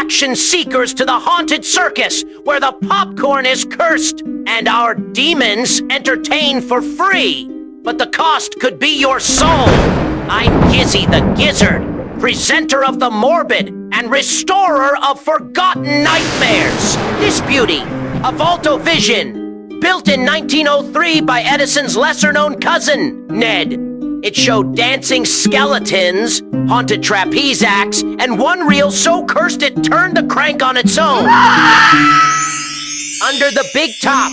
attraction seekers to the haunted circus, where the popcorn is cursed and our demons entertain for free. But the cost could be your soul. I'm Gizzy the Gizzard, presenter of the morbid and restorer of forgotten nightmares. This beauty, a Vault-O-Vision, built in 1903 by Edison's lesser-known cousin, Ned. It showed dancing skeletons, haunted trapeze acts, and one reel so cursed it turned the crank on its own. Under the big top.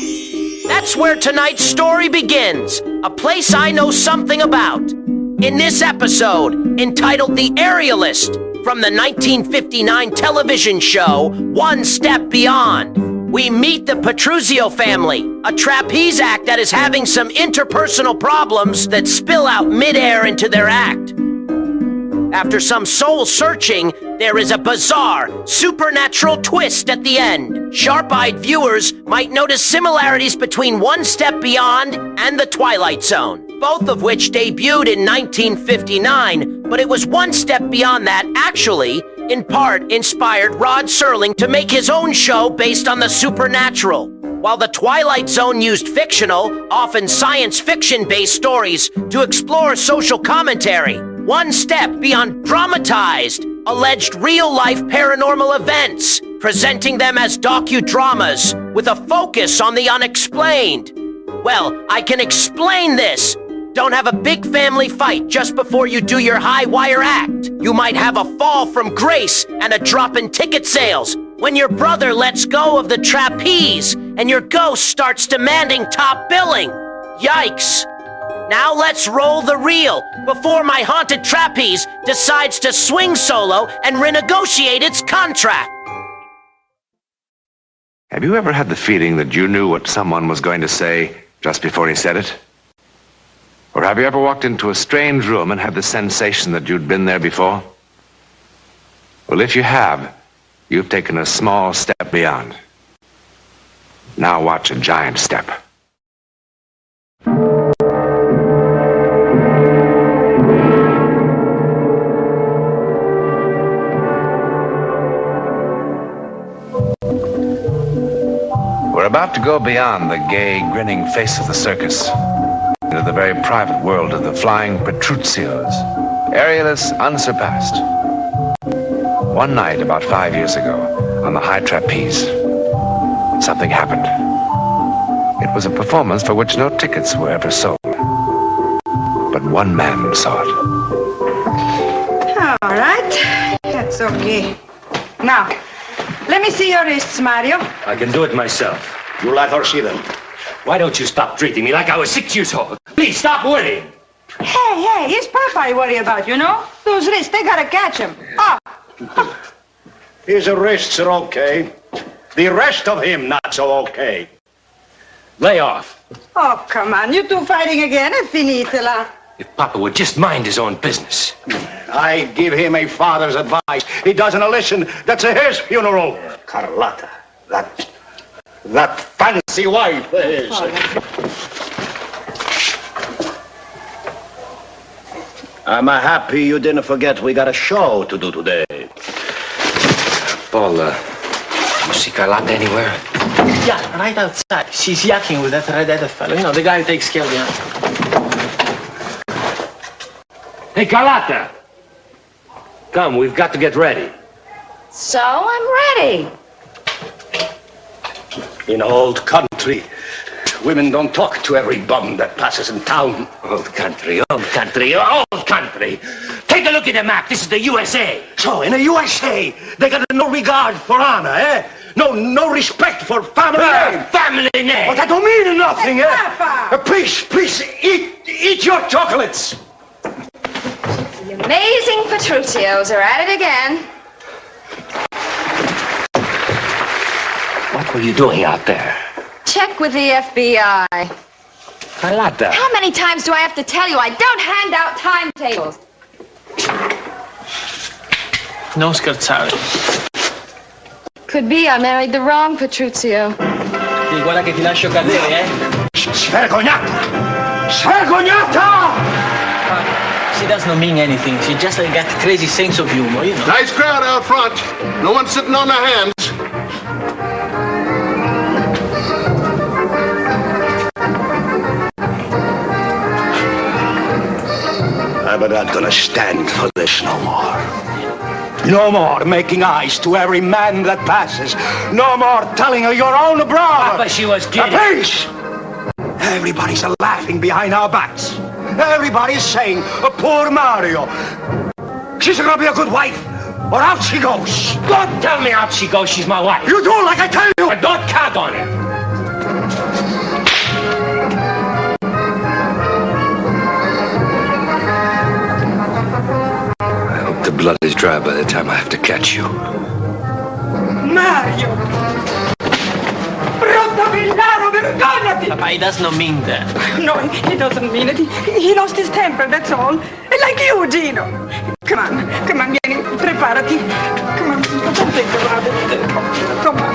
That's where tonight's story begins, a place I know something about. In this episode, entitled The Aerialist, from the 1959 television show, One Step Beyond, we meet the Petruzio family, a trapeze act that is having some interpersonal problems that spill out midair into their act. After some soul-searching, there is a bizarre, supernatural twist at the end. Sharp-eyed viewers might notice similarities between One Step Beyond and The Twilight Zone, both of which debuted in 1959, but it was one step beyond that actually, in part, inspired Rod Serling to make his own show based on the supernatural. While The Twilight Zone used fictional, often science fiction-based stories to explore social commentary, One Step Beyond dramatized, alleged real-life paranormal events, presenting them as docudramas with a focus on the unexplained. Well, I can explain this. Don't have a big family fight just before you do your high-wire act. You might have a fall from grace and a drop in ticket sales when your brother lets go of the trapeze and your ghost starts demanding top billing. Yikes. Now let's roll the reel before my haunted trapeze decides to swing solo and renegotiate its contract. Have you ever had the feeling that you knew what someone was going to say just before he said it? Or have you ever walked into a strange room and had the sensation that you'd been there before? Well, if you have, you've taken a small step beyond. Now watch a giant step. We're about to go beyond the gay, grinning face of the circus into the very private world of the flying Petruzios, Aerialists unsurpassed. One night, about 5 years ago, on the high trapeze, something happened. It was a performance for which no tickets were ever sold. But one man saw it. All right, that's okay. Now, let me see your wrists, Mario. I can do it myself. You let her see them. Why don't you stop treating me like I was 6 years old? Please stop worrying. Hey, it's Papa I worry about, you know? Those wrists, they gotta catch him. Ah. His wrists are okay. The rest of him not so okay. Lay off. Oh, come on, you two fighting again? È finitela. If Papa would just mind his own business. I give him a father's advice. He doesn't listen. That's his funeral. Carlotta, that fancy wife of his. I'm happy you didn't forget we got a show to do today. Paul, you see Carlotta anywhere? Yeah, right outside. She's yakking with that red-headed fellow. You know, the guy who takes care of the animals. Hey, Carlotta! Come, we've got to get ready. So I'm ready. In old country, women don't talk to every bum that passes in town. Old country, old country, old country. Take a look at the map. This is the USA. So, in the USA, they got no regard for honor, eh? No respect for family name. Family name. But that don't mean nothing, Hey, eh? Papa. Please, eat your chocolates. The amazing Petruzios are at it again. What were you doing out there? Check with the FBI. Carlotta. How many times do I have to tell you I don't hand out timetables? Non scherzare. Could be I married the wrong Petruzio. Sì, guarda che ti lascio cadere, eh? Svergognata! Svergognata! Sì, it doesn't mean anything. She just got crazy sense of humor, you know. Nice crowd out front. No one sitting on their hands. I'm not gonna stand for this no more. No more making eyes to every man that passes. No more telling her your own brother. Papa, she was kidding. Peace! Everybody's laughing behind our backs. Everybody's saying, poor Mario. She's gonna be a good wife, or out she goes. Don't tell me out she goes. She's my wife. You do like I tell you. But don't count on it. The blood is dry by the time I have to catch you. Mario! Brutta villano, vergognati! Papa, he does not mean that. No, he doesn't mean it. He lost his temper, that's all. Like you, Gino. Come on, vieni, preparati. Come on, don't think about it. Come on.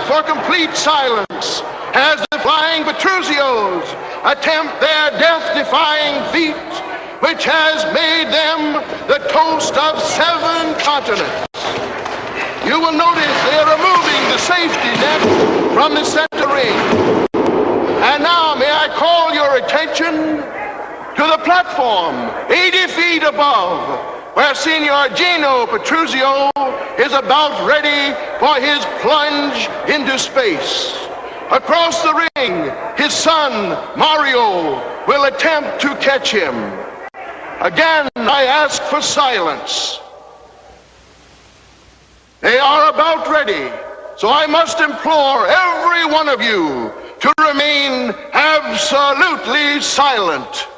For complete silence as the flying Petruzios attempt their death-defying feat, which has made them the toast of 7 continents. You will notice they are removing the safety net from the center ring. And now may I call your attention to the platform 80 feet above, where Signor Gino Petruzio is about ready for his plunge into space. Across the ring, his son, Mario, will attempt to catch him. Again, I ask for silence. They are about ready, so I must implore every one of you to remain absolutely silent.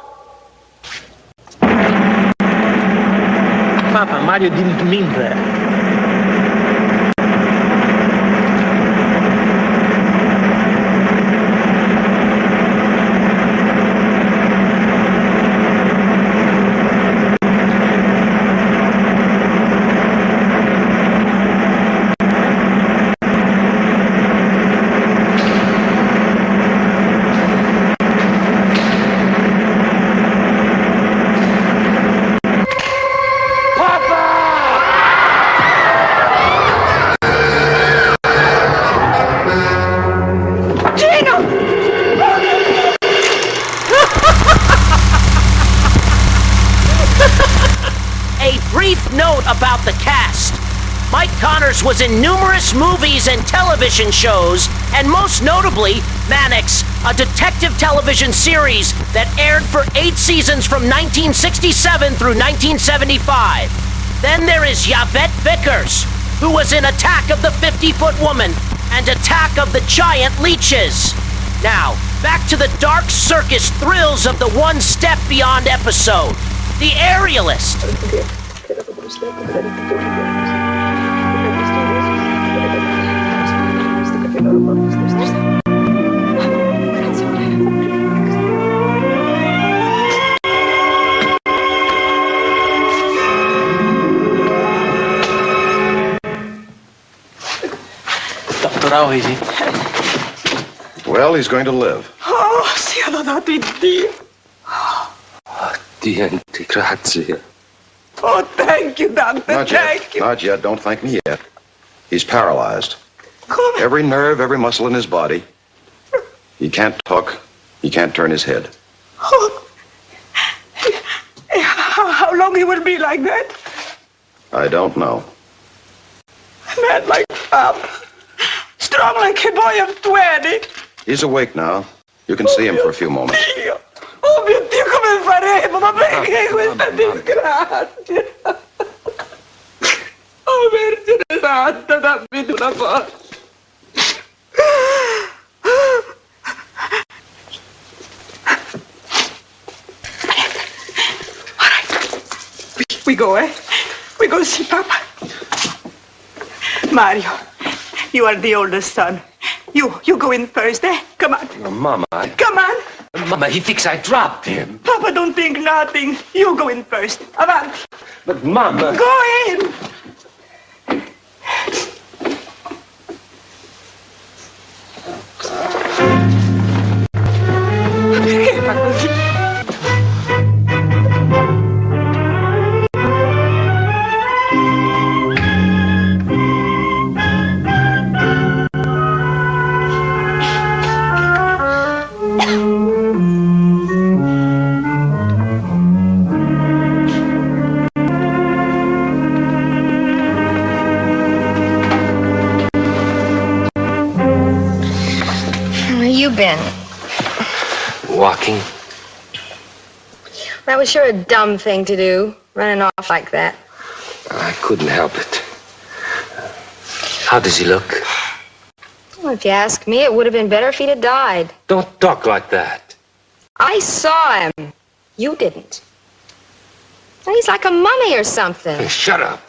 Papa, Mario didn't mean that. About the cast. Mike Connors was in numerous movies and television shows, and most notably, Mannix, a detective television series that aired for 8 seasons from 1967 through 1975. Then there is Yvette Vickers, who was in Attack of the 50-Foot Woman and Attack of the Giant Leeches. Now, back to the dark circus thrills of the One Step Beyond episode, The Aerialist. Doctor, how is he? Well, he's going to live. Oh, sia lodato Dio. TNT. Grazie. Oh, thank you, Doctor. Not Thank yet. Not yet. Don't thank me yet. He's paralyzed. Come. Every nerve, every muscle in his body. He can't talk. He can't turn his head. Oh. How long he will be like that? I don't know. Man like Pop. Strong like a boy of 20. He's awake now. You can see him for a few moments. Oh, mio Dio, come faremo? Ma perché questa disgrazia? Oh, Vergine Santa, dammi una forza. All right. We go, eh? We go see Papa. Mario, you are the oldest son. You go in first, eh? Come on. Oh, Mama. Come on. Mama, he thinks I dropped him. Papa don't think nothing. You go in first. Avanti. But, Mama... Go in. Perché fa così? Been walking. That was sure a dumb thing to do, running off like that. I couldn't help it. How does he look? Well, if you ask me, it would have been better if he'd have died. Don't talk like that. I saw him. You didn't. He's like a mummy or something. Shut up.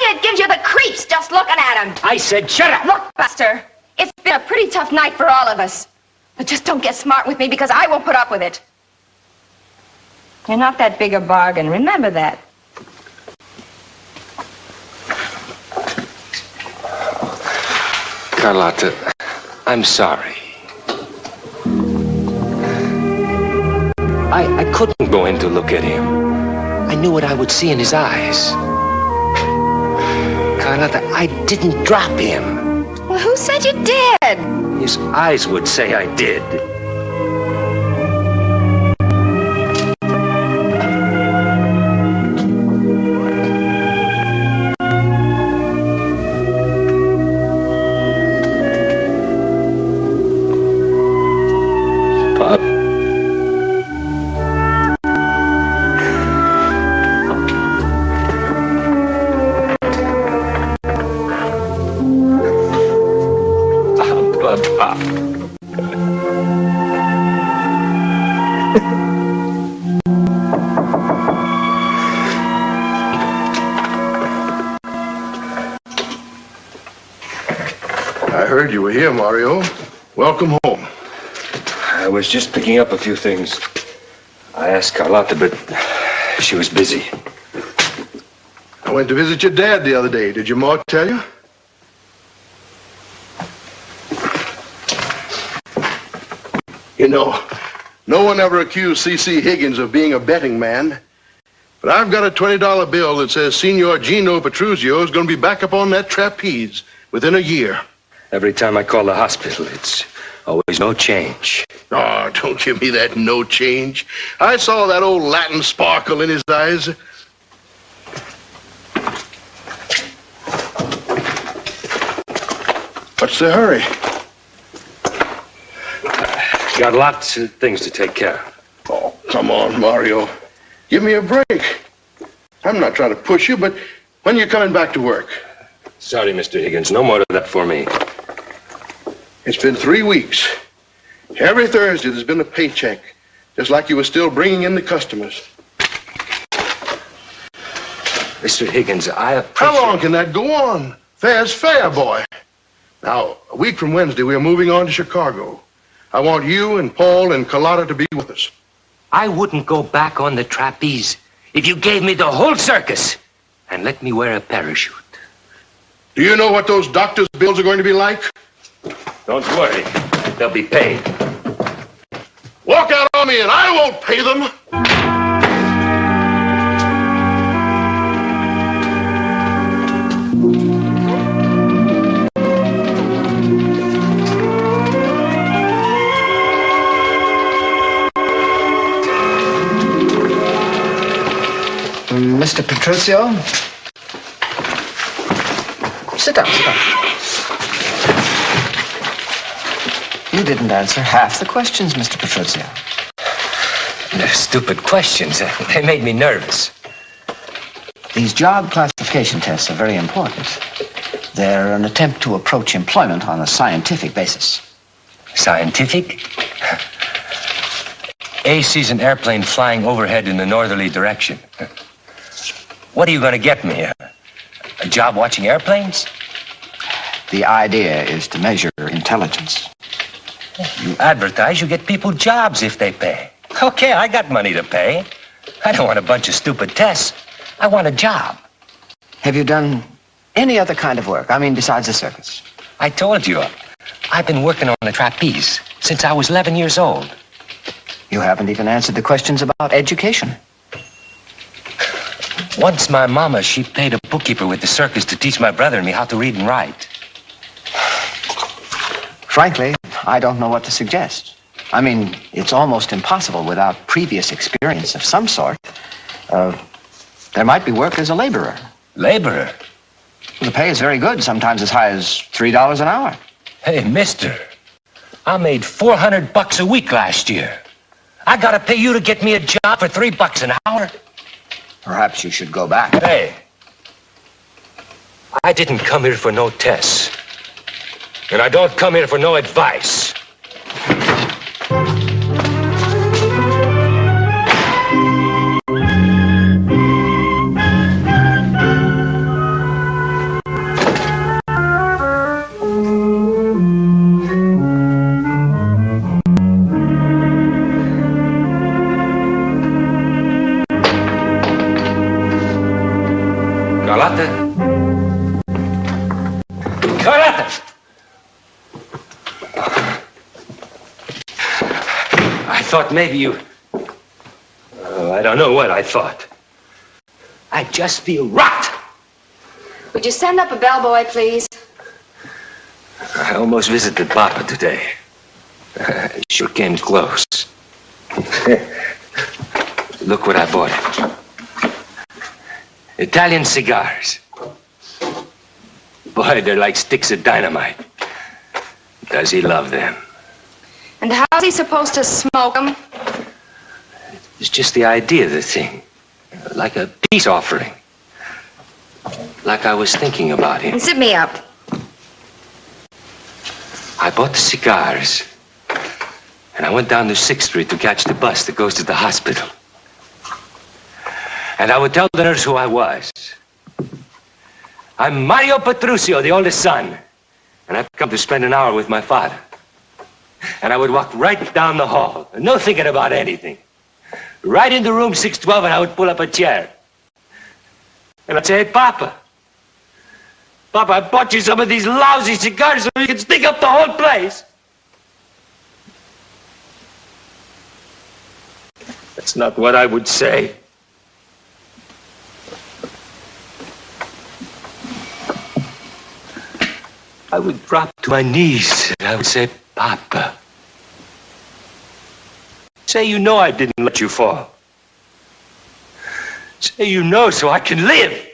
It gives you the creeps just looking at him. I said shut up. Look, Buster, it's been a pretty tough night for all of us. But just don't get smart with me because I won't put up with it. You're not that big a bargain. Remember that. Carlotta, I'm sorry. I couldn't go in to look at him. I knew what I would see in his eyes. Carlotta, I didn't drop him. Well, who said you did? His eyes would say I did. Pop. I heard you were here, Mario. Welcome home. I was just picking up a few things. I asked Carlotta, but she was busy. I went to visit your dad the other day. Did your ma tell you? You know, no one ever accused C.C. Higgins of being a betting man. But I've got a $20 bill that says Signor Gino Petruzio is going to be back up on that trapeze within a year. Every time I call the hospital, it's always no change. Oh, don't give me that no change. I saw that old Latin sparkle in his eyes. What's the hurry? Got lots of things to take care of. Oh, come on, Mario. Give me a break. I'm not trying to push you, but when are you coming back to work? Sorry, Mr. Higgins. No more of that for me. It's been 3 weeks. Every Thursday there's been a paycheck, just like you were still bringing in the customers. Mr. Higgins, I appreciate... How long can that go on? Fair's fair, boy. Now, a week from Wednesday, we're moving on to Chicago. I want you and Paul and Carlotta to be with us. I wouldn't go back on the trapeze if you gave me the whole circus and let me wear a parachute. Do you know what those doctor's bills are going to be like? Don't worry. They'll be paid. Walk out on me and I won't pay them. Mr. Petruccio? Sit down, sit down. You didn't answer half the questions, Mr. Petruccio. They're stupid questions. They made me nervous. These job classification tests are very important. They're an attempt to approach employment on a scientific basis. Scientific? A sees an airplane flying overhead in a northerly direction. What are you going to get me? A job watching airplanes? The idea is to measure intelligence. You advertise, you get people jobs if they pay. Okay, I got money to pay. I don't want a bunch of stupid tests. I want a job. Have you done any other kind of work? I mean, besides the circus? I told you, I've been working on a trapeze since I was 11 years old. You haven't even answered the questions about education. Once my mama, she paid a bookkeeper with the circus to teach my brother and me how to read and write. Frankly, I don't know what to suggest. I mean, it's almost impossible without previous experience of some sort. There might be work as a laborer. Laborer? The pay is very good, sometimes as high as $3 an hour. Hey, mister, I made $400 a week last year. I gotta pay you to get me a job for $3 an hour? Perhaps you should go back. Hey, I didn't come here for no tests. And I don't come here for no advice. I thought maybe you... I don't know what I thought. I just feel rot. Would you send up a bellboy, please? I almost visited Papa today. It sure came close. Look what I bought him. Italian cigars. Boy, they're like sticks of dynamite. Does he love them? And how's he supposed to smoke them? It's just the idea of the thing. Like a peace offering. Like I was thinking about him. Sit me up. I bought the cigars. And I went down to 6th Street to catch the bus that goes to the hospital. And I would tell the nurse who I was. I'm Mario Petruccio, the oldest son. And I've come to spend an hour with my father. And I would walk right down the hall, no thinking about anything. Right into room 612, and I would pull up a chair. And I'd say, hey, Papa, I bought you some of these lousy cigars so you can stick up the whole place. That's not what I would say. I would drop to my knees and I would say, Papa, say you know I didn't let you fall. Say you know so I can live.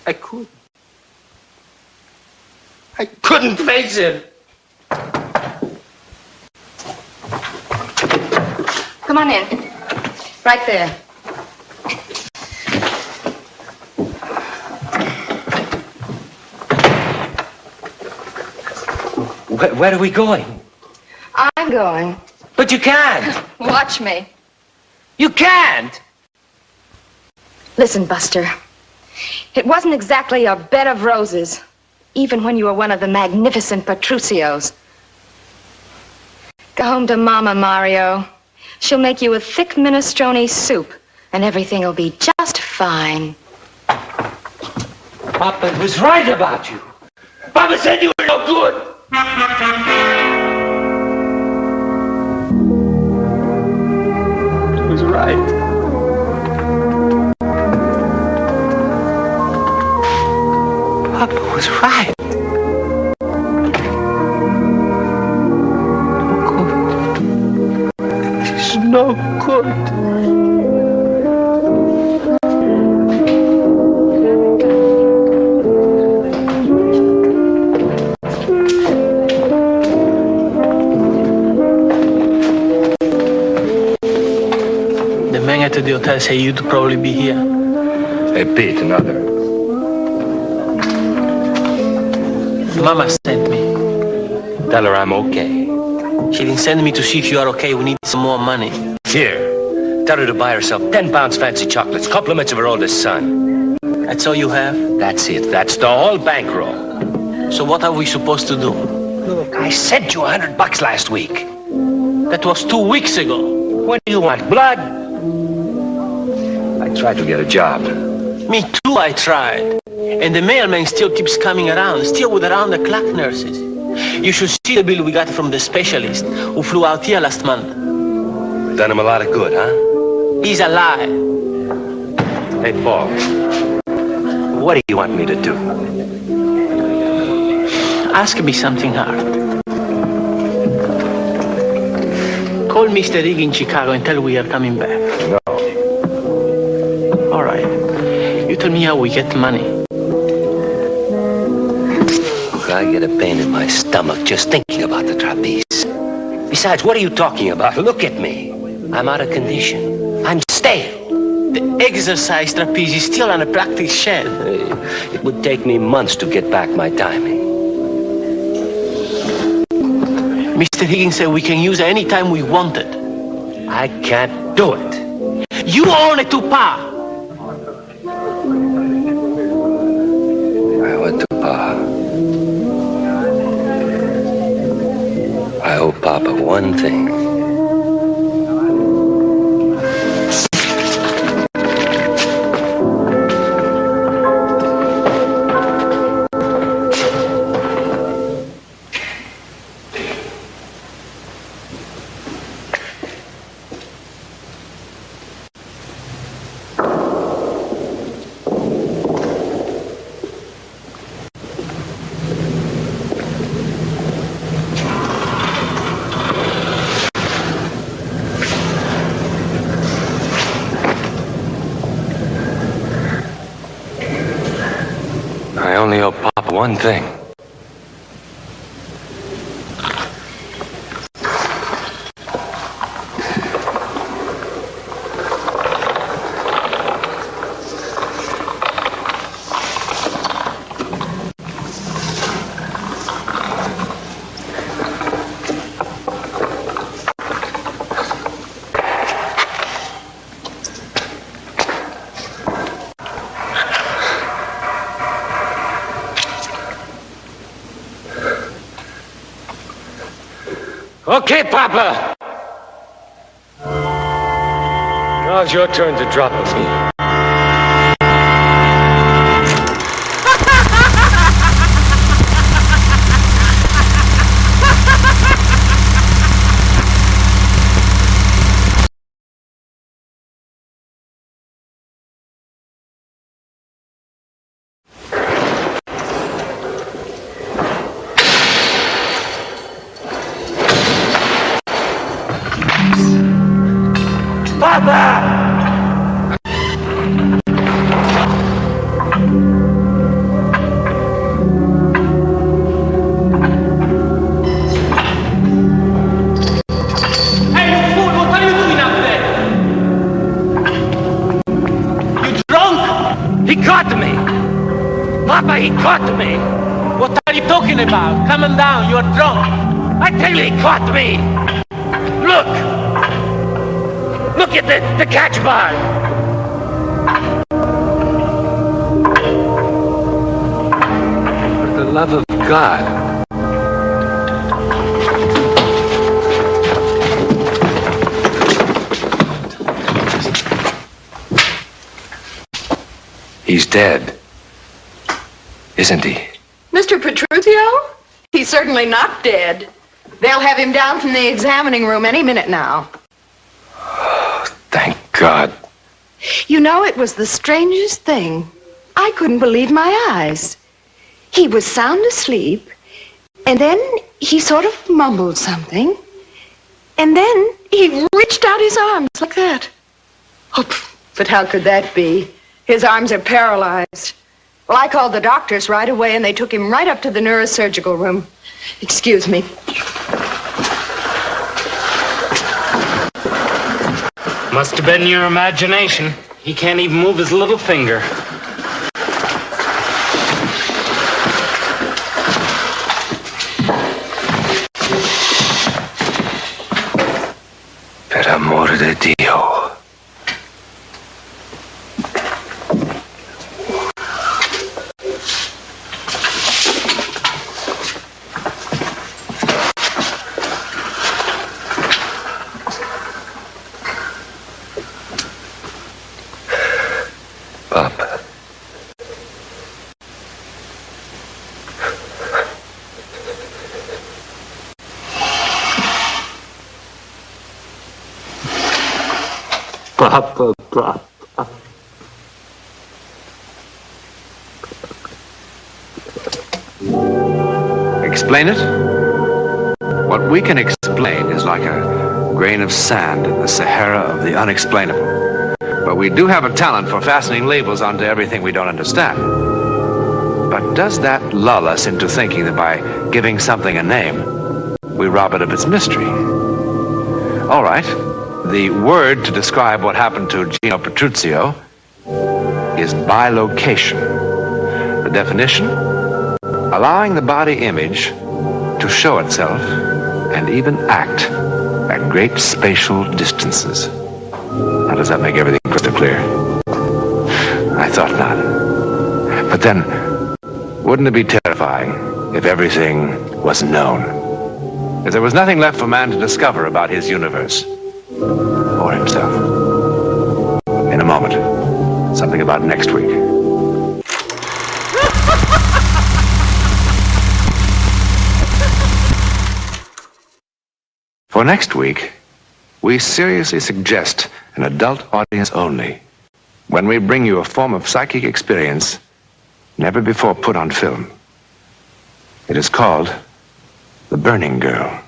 I couldn't face him. Come on in. Right there. Where are we going? I'm going. But you can't. Watch me. You can't. Listen, Buster. It wasn't exactly a bed of roses, even when you were one of the magnificent Petruccios. Go home to Mama, Mario. She'll make you a thick minestrone soup, and everything will be just fine. Papa was right about you. Papa said you were no good. He was right. Papa was right. No good. The man at the hotel said you'd probably be here. Hey, Pete, another. Mama sent me. Tell her I'm okay. She didn't send me to see if you are okay. We need some more money. Here, tell her to buy herself 10 pounds fancy chocolates, compliments of her oldest son. That's all you have? That's it. That's the whole bankroll. So what are we supposed to do? Look, I sent you $100 last week. That was 2 weeks ago. What do you want, blood? I tried to get a job. Me too, I tried. And the mailman still keeps coming around, still with around-the-clock nurses. You should see the bill we got from the specialist who flew out here last month. Done him a lot of good, huh? He's alive. Hey, Paul. What do you want me to do? Ask me something hard. Call Mr. Rigg in Chicago and tell we are coming back. No. All right. You tell me how we get money. I get a pain in my stomach just thinking about the trapeze. Besides, what are you talking about? Look at me. I'm out of condition. I'm stale. The exercise trapeze is still on a practice shed. It would take me months to get back my timing. Mr. Higgins said we can use it any time we want it. I can't do it. You own it to Pa. I owe it to Pa. I owe Papa one thing. I only owe Papa one thing. Okay, Papa. Now it's your turn to drop me. Papa, he caught me. What are you talking about? Come on down, you're drunk. I tell you, he caught me. Look. Look at the catch bar. For the love of God. He's dead. Isn't he? Ne Mr. Petruzio? He's certainly not dead. They'll have him down from the examining room any minute now. Thank God. You know, it was the strangest thing. I couldn't believe my eyes. He was sound asleep, and then he sort of mumbled something, and then he reached out his arms like that. Oh, but how could that be? His arms are paralyzed. Well, I called the doctors right away, and they took him right up to the neurosurgical room. Excuse me. Must have been your imagination. He can't even move his little finger. Per amor de Dio. Papa. Papa. Explain it? What we can explain is like a grain of sand in the Sahara of the unexplainable. But we do have a talent for fastening labels onto everything we don't understand. But does that lull us into thinking that by giving something a name, we rob it of its mystery? All right. The word to describe what happened to Gino Petruzio is bilocation. The definition? Allowing the body image to show itself and even act at great spatial distances. Now, does that make everything crystal clear? I thought not. But then, wouldn't it be terrifying if everything was known? If there was nothing left for man to discover about his universe or himself? In a moment, something about next week. For next week, we seriously suggest an adult audience only when we bring you a form of psychic experience never before put on film. It is called The Burning Girl.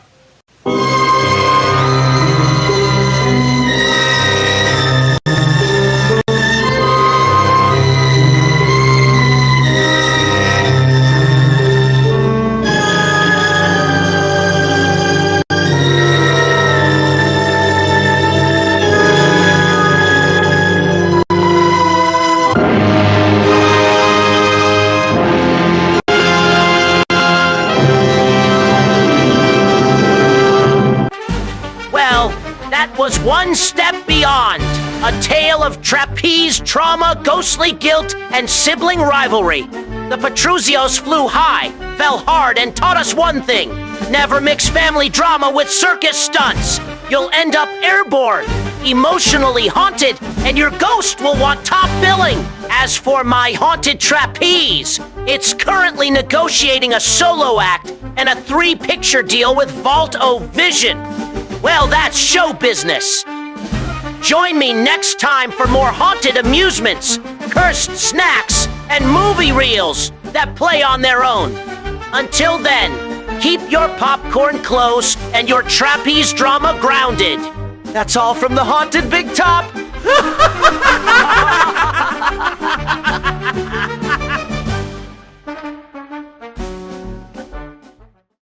Was one step beyond. A tale of trapeze, trauma, ghostly guilt, and sibling rivalry. The Petruzios flew high, fell hard, and taught us one thing. Never mix family drama with circus stunts. You'll end up airborne, emotionally haunted, and your ghost will want top billing. As for my haunted trapeze, it's currently negotiating a solo act and a 3-picture deal with Vault O Vision. Well, that's show business. Join me next time for more haunted amusements, cursed snacks, and movie reels that play on their own. Until then, keep your popcorn close and your trapeze drama grounded. That's all from the Haunted Big Top.